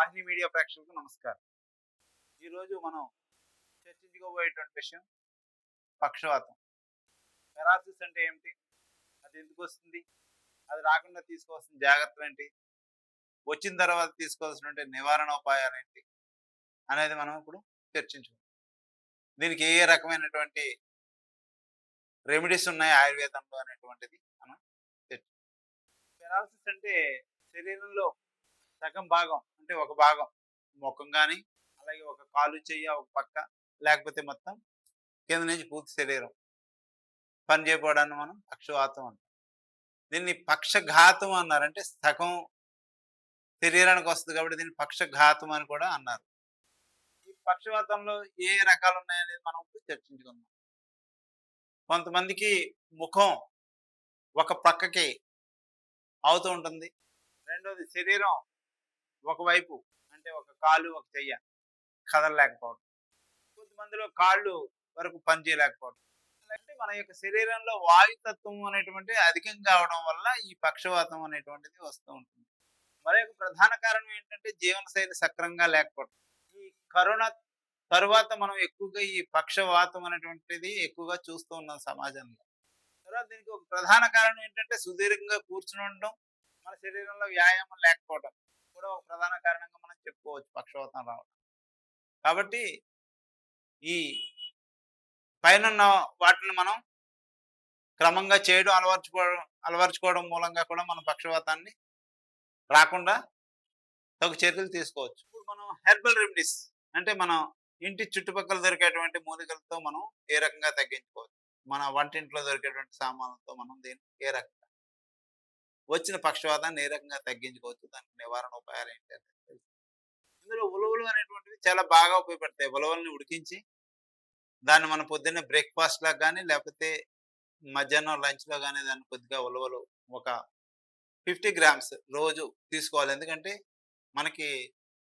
వాహిని media ప్రేక్షకులకు నమస్కారం. ఈరోజు మనం చర్చించుకోబోయేటువంటి విషయం పక్షవాతం. పెరాలసిస్ అంటే ఏమిటి? అది ఎందుకు వస్తుంది? అది రాకుండా తీసుకోవాల్సిన జాగ్రత్తలేంటి? వచ్చిన తర్వాత తీసుకోవాల్సినటువంటి నివారణ ఉపాయాలేంటి? అనేది మనం ఇప్పుడు చర్చించుకుందాం. దీనికి ఏ రకమైనటువంటి రెమెడీస్ ఉన్నాయి ఆయుర్వేదంలో అనేటువంటిది మనం చర్చించుకుందాం. పెరాలసిస్ అంటే శరీరంలో సగం భాగం అంటే ఒక భాగం ముఖం కానీ, అలాగే ఒక కాలు చెయ్య ఒక పక్క, లేకపోతే మొత్తం కింద నుంచి పూర్తి శరీరం పని చేయకపోవడాన్ని మనం పక్షవాతం అంటాం. దీన్ని పక్షఘాతం అన్నారు. అంటే సగం శరీరానికి వస్తుంది కాబట్టి దీన్ని పక్షఘాతం అని కూడా అన్నారు. ఈ పక్షవాతంలో ఏ రకాలు ఉన్నాయనేది మనం ఇప్పుడు చర్చించుకుందాం. కొంతమందికి ముఖం ఒక పక్కకి అవుతూ ఉంటుంది. రెండోది శరీరం ఒకవైపు అంటే ఒక కాలు ఒక చెయ్య కదలలేకపోవడం. కొంతమందిలో కాళ్ళు వరకు పని చేయలేకపోవడం. అంటే మన యొక్క శరీరంలో వాయుతత్వం అనేటువంటి అధికంగా అవడం వల్ల ఈ పక్షవాతం అనేటువంటిది వస్తూ ఉంటుంది. మరి ఒక ప్రధాన కారణం ఏంటంటే జీవనశైలి సక్రమంగా లేకపోవడం. ఈ కరోనా తరువాత మనం ఎక్కువగా ఈ పక్షవాతం అనేటువంటిది ఎక్కువగా చూస్తూ ఉన్నాం సమాజంలో. తర్వాత దీనికి ఒక ప్రధాన కారణం ఏంటంటే సుదీర్ఘంగా కూర్చుని ఉండడం, మన శరీరంలో వ్యాయామం లేకపోవడం కూడా ఒక ప్రధాన కారణంగా మనం చెప్పుకోవచ్చు పక్షవాతం రావడం. కాబట్టి ఈ పైనున్న వాటిని మనం క్రమంగా చేయడం అలవర్చుకోవడం మూలంగా కూడా మన పక్షవాతాన్ని రాకుండా తగు చర్యలు తీసుకోవచ్చు. ఇప్పుడు మనం హెర్బల్ రెమెడీస్ అంటే మనం ఇంటి చుట్టుపక్కల దొరికేటువంటి మూలికలతో మనం ఏ రకంగా తగ్గించుకోవచ్చు, మన వంటింట్లో దొరికేటువంటి సామాన్లతో మనం దీన్ని ఏ రకంగా వచ్చిన పక్షవాతాన్ని ఏ రకంగా తగ్గించుకోవచ్చు, దానికి నివారణ ఉపాయాలు ఏంటి అనేది తెలుసు. ఇందులో ఉలవలు అనేటువంటివి చాలా బాగా ఉపయోగపడతాయి. ఉలవల్ని ఉడికించి దాన్ని మనం పొద్దున్నే బ్రేక్ఫాస్ట్ లాగా కానీ, లేకపోతే మధ్యాహ్నం లంచ్లో కానీ దాన్ని కొద్దిగా ఉలవలు ఒక 50 గ్రామ్స్ రోజు తీసుకోవాలి. ఎందుకంటే మనకి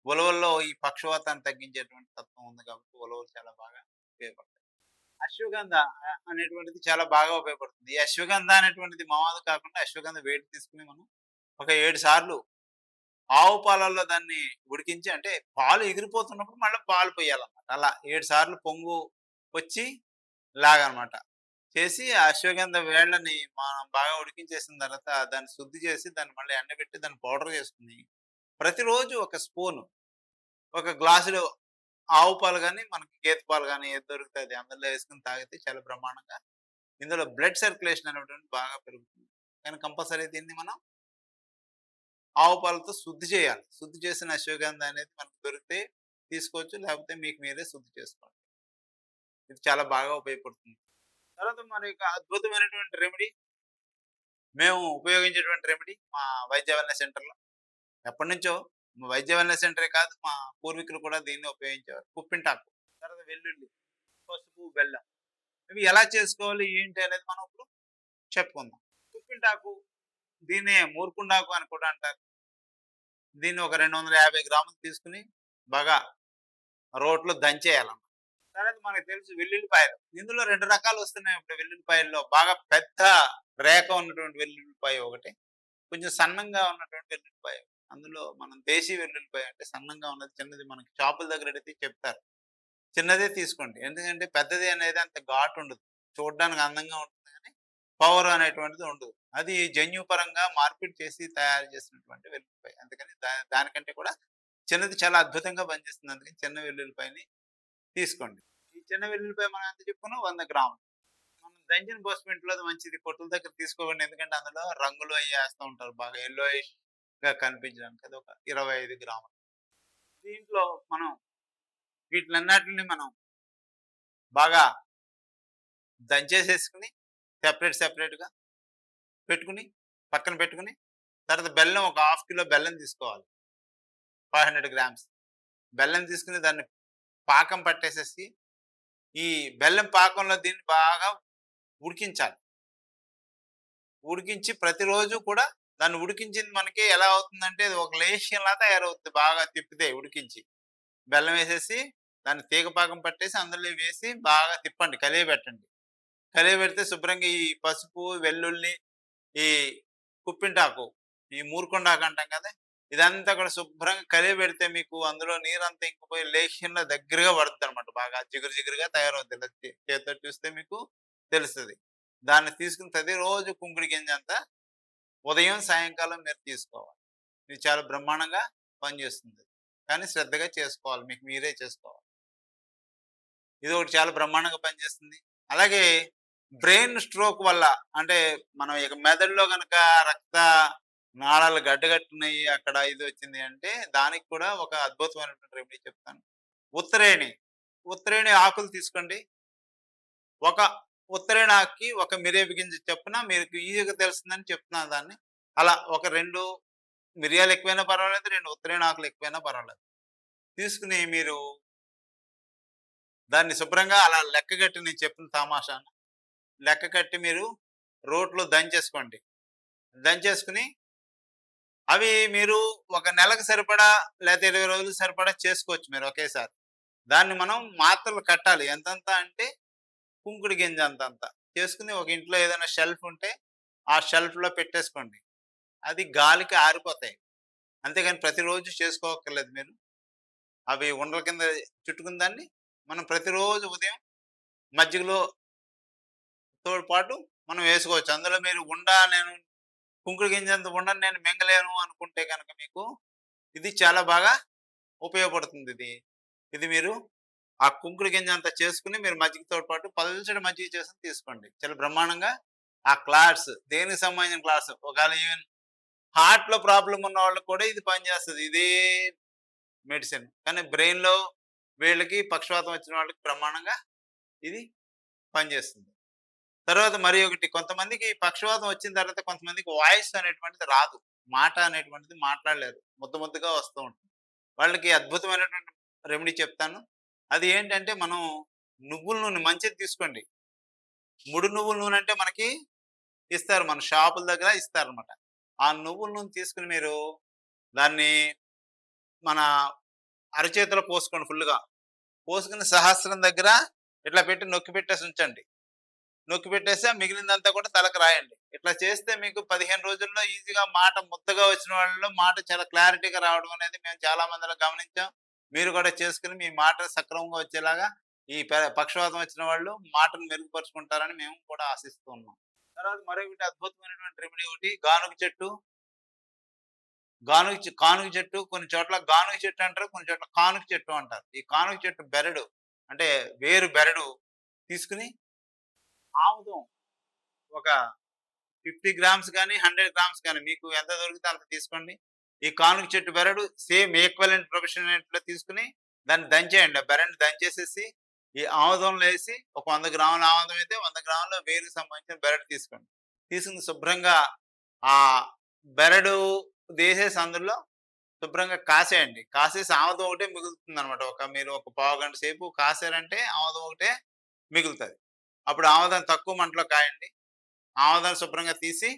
ఉలవల్లో ఈ పక్షవాతాన్ని తగ్గించేటువంటి తత్వం ఉంది కాబట్టి ఉలవలు చాలా బాగా ఉపయోగపడతాయి. అశ్వగంధ అనేటువంటిది చాలా బాగా ఉపయోగపడుతుంది. ఈ అశ్వగంధ అనేటువంటిది మామూలు కాకుండా అశ్వగంధ వేడి తీసుకుని మనం ఒక 7 సార్లు ఆవు పాలల్లో దాన్ని ఉడికించి, అంటే పాలు ఎగిరిపోతున్నప్పుడు మళ్ళీ పాలు పోయాలన్నమాట. అలా 7 సార్లు పొంగు వచ్చి లాగనమాట చేసి ఆ అశ్వగంధ వేళ్ళని మనం బాగా ఉడికించేసిన తర్వాత దాన్ని శుద్ధి చేసి దాన్ని మళ్ళీ ఎండబెట్టి దాన్ని పౌడర్ చేసుకుని ప్రతిరోజు ఒక స్పూను ఒక గ్లాసులో ఆవు పాలు కానీ మనకి గేదె పాలు కానీ ఏది దొరుకుతుంది అందులో వేసుకుని తాగితే చాలా బ్రహ్మాండంగా ఇందులో బ్లడ్ సర్క్యులేషన్ అనేటువంటి బాగా పెరుగుతుంది. కానీ కంపల్సరీ దీన్ని మనం ఆవు పాలతో శుద్ధి చేయాలి. శుద్ధి చేసిన అశ్వగంధ అనేది మనకు దొరికితే తీసుకోవచ్చు, లేకపోతే మీకు మీరే శుద్ధి చేసుకోండి. ఇది చాలా బాగా ఉపయోగపడుతుంది. తర్వాత మన యొక్క అద్భుతమైనటువంటి రెమెడీ, మేము ఉపయోగించేటువంటి రెమెడీ మా వైద్య వెల్నెస్ సెంటర్లో ఎప్పటి నుంచో, వైద్య వెల్నెస్ సెంటరే కాదు మా పూర్వీకులు కూడా దీన్ని ఉపయోగించేవారు. కుప్పింటాకు, తర్వాత వెల్లుల్లి, పసుపు, బెల్లం ఇవి ఎలా చేసుకోవాలి ఏంటి అనేది మనం ఇప్పుడు చెప్పుకుందాం. కుప్పింటాకు దీన్నే మూర్కుండాకు అని కూడా అంటారు. దీన్ని ఒక 250 గ్రాములు తీసుకుని బాగా రోట్లో దంచేయాలన్నమాట. తర్వాత మనకు తెలుసు వెల్లుల్లిపాయలు. ఇందులో 2 రకాలు వస్తున్నాయి ఇప్పుడు వెల్లుల్లిపాయల్లో. బాగా పెద్ద రేఖ ఉన్నటువంటి వెల్లుల్లిపాయ ఒకటి, కొంచెం సన్నంగా ఉన్నటువంటి వెల్లుల్లిపాయ. అందులో మనం దేశీ వెల్లుల్లిపాయ అంటే సన్నంగా ఉన్నది, చిన్నది మనకి షాపుల దగ్గర అడిగితే చెప్తారు చిన్నదే తీసుకోండి. ఎందుకంటే పెద్దది అనేది అంత ఘాటు ఉండదు, చూడడానికి అందంగా ఉంటుంది కానీ పవర్ అనేటువంటిది ఉండదు. అది జన్యుపరంగా మార్పిడి చేసి తయారు చేసినటువంటి వెల్లుల్లిపాయ. అందుకని దానికంటే కూడా చిన్నది చాలా అద్భుతంగా పనిచేస్తుంది. అందుకని చిన్న వెల్లుల్లిపాయని తీసుకోండి. ఈ చిన్న వెల్లుల్లిపాయ మనం ఎంత చెప్పుకున్నాం 100 గ్రాములు. మనం దంచిన బోస్మెంట్లో అది మంచిది, కొట్టుల దగ్గర తీసుకోకండి. ఎందుకంటే అందులో రంగులు అవి వేస్తూ ఉంటారు బాగా ఎల్లోయిష్ గా కనిపించడానికి. అది ఒక 25 గ్రాములు. దీంట్లో మనం వీటిలన్నిటిని మనం బాగా దంచేసేసుకుని సెపరేట్గా పెట్టుకుని పక్కన పెట్టుకుని, తర్వాత బెల్లం ఒక 1/2 కిలో బెల్లం తీసుకోవాలి. 500 గ్రామ్స్ బెల్లం తీసుకుని దాన్ని పాకం పట్టేసేసి ఈ బెల్లం పాకంలో దీన్ని బాగా ఉడికించాలి. ఉడికించి ప్రతిరోజు కూడా దాన్ని ఉడికించింది మనకి ఎలా అవుతుందంటే ఒక లేహ్యంలా తయారవుతుంది. బాగా తిప్పితే ఉడికించి బెల్లం వేసేసి దాన్ని తీగ పాకం పట్టేసి అందులో వేసి బాగా తిప్పండి, కలియబెట్టండి. కలియబెడితే శుభ్రంగా ఈ పసుపు, వెల్లుల్లి, ఈ కుప్పింటాకు, ఈ మూరుకొండాకు అంటాం కదా, ఇదంతా కూడా శుభ్రంగా కలియబెడితే మీకు అందులో నీరంతా ఇంకిపోయి లేహ్యంలో దగ్గరగా పడుద్దనమాట. బాగా జిగురు జిగురుగా తయారవుద్ది. ఇలా చేత్తోటి చూస్తే మీకు తెలుస్తది. దాన్ని తీసుకొని ప్రతిరోజు కుంకుడు గింజంతా ఉదయం, సాయంకాలం మీరు తీసుకోవాలి. ఇది చాలా బ్రహ్మాండంగా పనిచేస్తుంది. కానీ శ్రద్ధగా చేసుకోవాలి. మీకు మీరే చేసుకోవాలి. ఇదొకటి చాలా బ్రహ్మాండంగా పనిచేస్తుంది. అలాగే బ్రెయిన్ స్ట్రోక్ వల్ల అంటే మనం ఇక మెదడులో గనక రక్త నాళాలు గడ్డగట్టున్నాయి, అక్కడ ఇది వచ్చింది అంటే దానికి కూడా ఒక అద్భుతమైనటువంటి రెమెడీ చెప్తాను. ఉత్తరేణి, ఉత్తరేణి ఆకులు తీసుకోండి. ఒక ఉత్తరేణి ఆకుకి ఒక మిరియాపు గింజ చొప్పున మీకు ఈజీగా తెలుస్తుందని చెప్తున్నాను దాన్ని. అలా ఒక 2 మిరియాలు ఎక్కువైనా పర్వాలేదు, 2 ఉత్తరేణి ఆకులు ఎక్కువైనా పర్వాలేదు. తీసుకొని మీరు దాన్ని శుభ్రంగా అలా లెక్కగట్టి నేను చెప్పిన తమాషాన లెక్క కట్టి మీరు రోట్లో దంచేసుకోండి. దంచేసుకొని అవి మీరు ఒక నెలకు సరిపడా లేతే 20 రోజులు సరిపడా చేసుకోవచ్చు మీరు ఒకేసారి. దాన్ని మనం మాత్రలు కట్టాలి. ఎంతెంత అంటే కుంకుడు గింజ అంతంత. చేసుకొని ఒక ఇంట్లో ఏదైనా షెల్ఫ్ ఉంటే ఆ షెల్ఫ్‌లో పెట్టేసుకోండి. అది గాలికి ఆరిపోతాయి. అంతేగాని ప్రతిరోజు చేసుకోక్కర్లేదు మీరు. అవి ఉండల కింద చుట్టుకున్న దాన్ని మనం ప్రతిరోజు ఉదయం మజ్జిగలో తో పాటు మనం వేసుకోవచ్చు. అందులో మీరు నేను కుంకుడు గింజంత ఉండను నేను మింగలేను అనుకుంటే గనక మీకు ఇది చాలా బాగా ఉపయోగపడుతుందిది. ఇది మీరు ఆ కుంకుడు గింజంతా చేసుకొని మీరు మజ్జిగతో పాటు పల్చటి మజ్జిగ చేసుకొని తీసుకోండి. చాలా బ్రహ్మాండంగా ఆ క్లాట్స్ దేనికి సంబంధించిన క్లాట్స్ ఒకవేళ ఈవెన్ హార్ట్‌లో ప్రాబ్లమ్ ఉన్న వాళ్ళకి కూడా ఇది పనిచేస్తది. ఇదే మెడిసిన్. కానీ బ్రెయిన్‌లో వీళ్ళకి పక్షవాతం వచ్చిన వాళ్ళకి బ్రహ్మాండంగా ఇది పనిచేస్తుంది. తర్వాత మరి ఒకటి కొంతమందికి పక్షవాతం వచ్చిన తర్వాత కొంతమందికి వాయిస్ అనేటువంటిది రాదు. మాట అనేటువంటిది మాట్లాడలేరు. ముద్ద ముద్దగా వస్తూ ఉంటుంది. వాళ్ళకి అద్భుతమైనటువంటి రెమెడీ చెప్తాను. అది ఏంటంటే మనం నువ్వుల నూనె మంచిది తీసుకోండి. ముడి నువ్వుల నూనె అంటే మనకి ఇస్తారు. మన షాపుల దగ్గర ఇస్తారనమాట. ఆ నువ్వుల నూనె తీసుకొని మీరు దాన్ని మన అరచేతిలో పోసుకోండి ఫుల్‌గా. పోసుకొని సహస్రం దగ్గర ఇట్లా పెట్టి నొక్కి పెట్టేసి ఉంచండి. నొక్కి పెట్టేసి ఆ మిగిలిందంతా కూడా తలకు రాయండి. ఇట్లా చేస్తే మీకు 15 రోజుల్లో ఈజీగా మాట ముద్దగా వచ్చిన వాళ్ళలో మాట చాలా క్లారిటీగా రావడం అనేది మేము చాలా మందిలో గమనించాం. మీరు కూడా చేసుకొని మీ మాట సక్రమంగా వచ్చేలాగా ఈ పక్షవాతం వచ్చిన వాళ్ళు మాటను మెరుగుపరుచుకుంటారని మేము కూడా ఆశిస్తూ ఉన్నాం. తర్వాత మరొకటి అద్భుతమైనటువంటి రెమెడీ ఒకటి గానుగ చెట్టు. కానుగ చెట్టు కొన్ని చోట్ల గానుగ చెట్టు అంటారు. కొన్ని చోట్ల కానుగ చెట్టు అంటారు. ఈ కానుగ చెట్టు బెరడు అంటే వేరు బెరడు తీసుకొని ఆముదం ఒక 50 గ్రామ్స్ గాని, 100 గ్రామ్స్ గాని మీకు ఎంత దొరికితే అంత తీసుకోండి. ఈ కానుగ చెట్టు బెరడు సేమ్ ఈక్వివలెంట్ ప్రొపోర్షనేట్‌లో తీసుకొని దాన్ని దంచేయండి. ఆ బెరడుని దంచేసేసి ఈ ఆముదంలో ఏసి ఒక 100 గ్రాముల ఆముదం అయితే 100 గ్రాముల వేరుకి సంబంధించిన బెరడు తీసుకోండి. తీసుకొని శుభ్రంగా ఆ బెరడు దేసేసి అందులో శుభ్రంగా కాసేయండి. కాసేసి ఆముదం ఒకటే మిగులుతుందనమాట. మీరు ఒక పావుగంట సేపు కాసారంటే ఆముదం ఒకటే మిగులుతది. అప్పుడు ఆముదం తక్కువ మంటలో కాయండి. ఆముదాన్ని శుభ్రంగా తీసి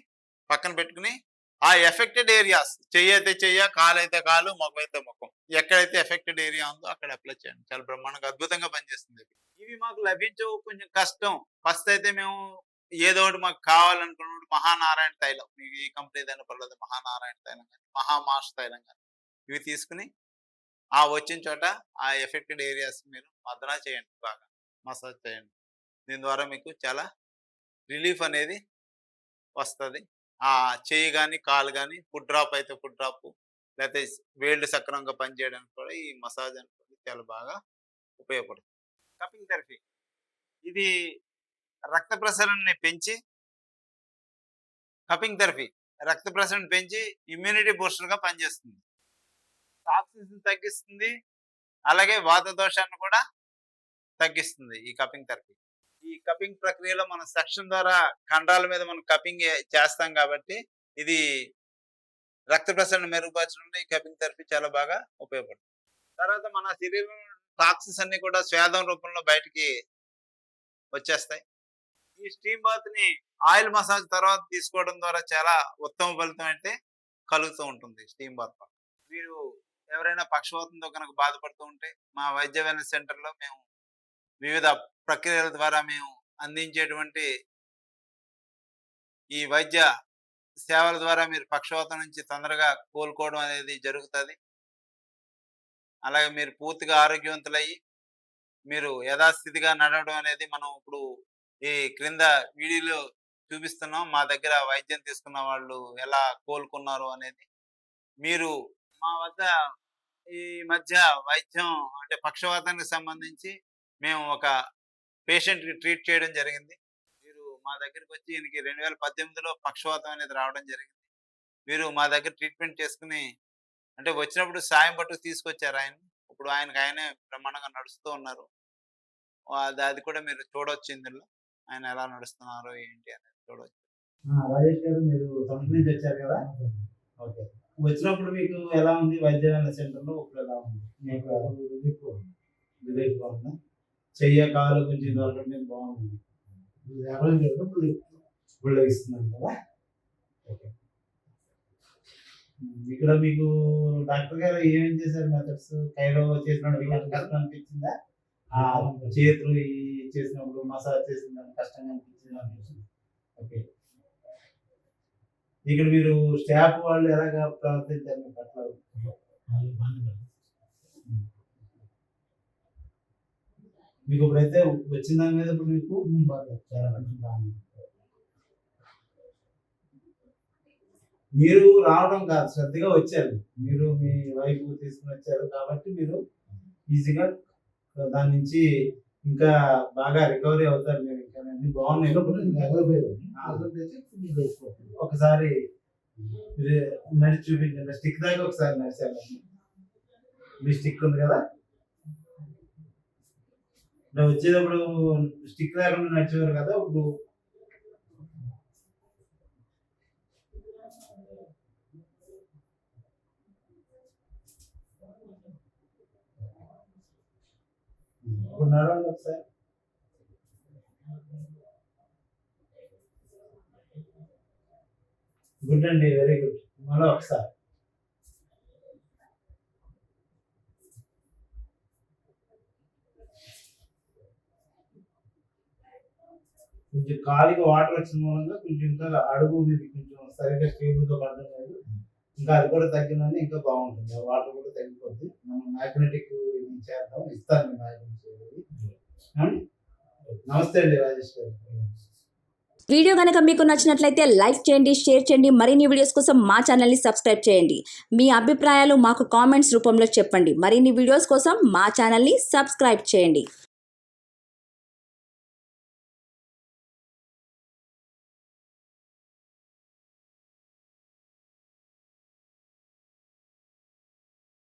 పక్కన పెట్టుకుని, ఆ ఎఫెక్టెడ్ ఏరియాస్ చెయ్యైతే చెయ్య, కాలైతే కాలు, మొఖమైతే మొఖం. ఎక్కడైతే ఎఫెక్టెడ్ ఏరియా ఉందో అక్కడ అప్లై చేయండి. చాలా బ్రహ్మాండంగా అద్భుతంగా పనిచేస్తుంది ఇది. ఇవి మాకు లభించవు కొంచెం కష్టం. ఫస్ట్ అయితే మేము ఏదో ఒకటి మాకు కావాలనుకున్నప్పుడు మహానారాయణ తైలం. మీకు ఏ కంపెనీదైనా పర్లేదు. మహానారాయణ తైలం గాని, మహామాష్ తైలం గాని ఇవి తీసుకొని ఆ వచ్చిన చోట ఆ ఎఫెక్టెడ్ ఏరియాస్ మీరు మర్దన చేయండి బాగా. మసాజ్ చేయండి. దీని ద్వారా మీకు చాలా రిలీఫ్ అనేది వస్తది. ఆ చెయ్యి గాని, కాలు గాని ఫుట్ డ్రాప్ అయితే ఫుట్ డ్రాపు లేతే వేళ్ళు సక్రమంగా పనిచేయడానికి కూడా ఈ మసాజ్ అనేది చాలా బాగా ఉపయోగపడుతుంది. కపింగ్ థెరపీ ఇది రక్త ప్రసరణని పెంచి కపింగ్ థెరపీ రక్త ప్రసరణ పెంచి ఇమ్యూనిటీ బూస్టర్‌గా పనిచేస్తుంది. టాక్సిన్స్‌ని తగ్గిస్తుంది. అలాగే వాత దోషాన్ని కూడా తగ్గిస్తుంది ఈ కపింగ్ థెరపీ. ఈ కపింగ్ ప్రక్రియలో మనం సక్షన్ ద్వారా కండరాల మీద మనం కపింగ్ చేస్తాం కాబట్టి ఇది రక్త ప్రసరణ మెరుగుపరచడంలో ఈ కపింగ్ థెరపీ చాలా బాగా ఉపయోగపడుతుంది. తర్వాత మన శరీరంలో టాక్సిన్స్ అన్ని కూడా స్వేదం రూపంలో బయటికి వచ్చేస్తాయి. ఈ స్టీమ్ బాత్ ని ఆయిల్ మసాజ్ తర్వాత తీసుకోవడం ద్వారా చాలా ఉత్తమ ఫలితం అయితే కలుగుతూ ఉంటుంది స్టీమ్ బాత్ వల్ల. మీరు ఎవరైనా పక్షవాతంతో కనుక బాధపడుతూ ఉంటే మా వైద్య వెల్నెస్ సెంటర్‌లో మేము వివిధ ప్రక్రియల ద్వారా మేము అందించేటువంటి ఈ వైద్య సేవల ద్వారా మీరు పక్షవాతం నుంచి తొందరగా కోలుకోవడం అనేది జరుగుతుంది. అలాగే మీరు పూర్తిగా ఆరోగ్యవంతులయ్యి మీరు యథాస్థితిగా నడవడం అనేది మనం ఇప్పుడు ఈ క్రింద వీడియోలో చూపిస్తున్నాం. మా దగ్గర వైద్యం తీసుకున్న వాళ్ళు ఎలా కోలుకున్నారు అనేది. మీరు మా వద్ద ఈ మధ్య వైద్యం అంటే పక్షవాతానికి సంబంధించి మేము ఒక పేషెంట్‌కి ట్రీట్ చేయడం జరిగింది. మీరు మా దగ్గరికొచ్చి ఈయనకి 2018లో పక్షవాతం అనేది రావడం జరిగింది. మీరు మా దగ్గర ట్రీట్మెంట్ చేసుకొని అంటే వచ్చినప్పుడు సాయం పట్టుకు తీసుకొచ్చారాయన్ని. ఇప్పుడు ఆయనకి ఆయనే బ్రహ్మాండంగా నడుస్తూ ఉన్నారు. అది కూడా మీరు చూడొచ్చు ఇందులో. ఆయన ఎలా నడుస్తున్నారో ఏంటి అనేది చూడొచ్చు. రాజేష్ గారు మీరు తణుకు నుంచి వచ్చారు కదా? ఓకే. వచ్చినప్పుడు మీకు ఎలా ఉంది వైద్య సెంటర్‌లో ఇప్పుడు ఎలా ఉంది? మీకు రిలీఫ్ బాగుందా? చెయ్య, కాలు కొంచెం దొరకడం మీకు బాగుంది. ఇప్పుడు ఇస్తున్నాను కదా? ఓకే. ఇక్కడ మీకు డాక్టర్ గారు ఏమేం చేశారు మెథడ్స్? కైలో చేసినప్పుడు మీకు అంత కష్టం అనిపించిందా? చేతులు చేసినప్పుడు మసాజ్ చేసినప్పుడు కష్టంగా అనిపించిందా? ఓకే. ఇక్కడ మీరు స్టాఫ్ వాళ్ళు ఎలాగా ప్రవర్తించారు మీ పట్ల? మీకు ఇప్పుడైతే వచ్చిన దాని మీద ఇప్పుడు మీకు చాలా బాగుంది. మీరు రావడం కాదు, శ్రద్ధగా వచ్చారు. మీరు మీ వైఫ్ తీసుకుని వచ్చారు కాబట్టి మీరు ఈజీగా దాని నుంచి ఇంకా బాగా రికవరీ అవుతారు. మీరు ఇంకా అన్ని బాగున్నాయి. ఒకసారి నడిచి చూపించండి. స్టిక్ దాకా ఒకసారి నడిచారు. మీ స్టిక్ ఉంది కదా, వచ్చేటప్పుడు స్టిక్ లేకుండా నడిచేవారు కదా, ఇప్పుడు నడవండి ఒకసారి. గుడ్ అండి, వెరీ గుడ్. మళ్ళీ ఒకసారి కొంచెం కాలికి వాటర్ వచ్చిన మూలంగా కొంచెం ఇంకా అడుగు ఇది కొంచెం సరిగ్గా స్టేబుల్గా పడడం లేదు. ఇంకా అది కూడా తగ్గిందని ఇంకా బాగుంటుంది. ఆ వాటర్ కూడా తగ్గిపోద్ది. మనం మ్యాగ్నెటిక్ ఇది చేద్దాం, ఇస్తాను మ్యాగ్నెటిక్. నమస్తే అండి రాజేష్ గారు. వీడియో కనుక మీకు నచ్చినట్లయితే లైక్ చేయండి, షేర్ చేయండి. మరిన్ని వీడియోస్ కోసం మా ఛానల్ని సబ్స్క్రైబ్ చేయండి. మీ అభిప్రాయాలు మాకు కామెంట్స్ రూపంలో చెప్పండి. మరిన్ని వీడియోస్ కోసం మా ఛానల్ని సబ్స్క్రైబ్ చేయండి.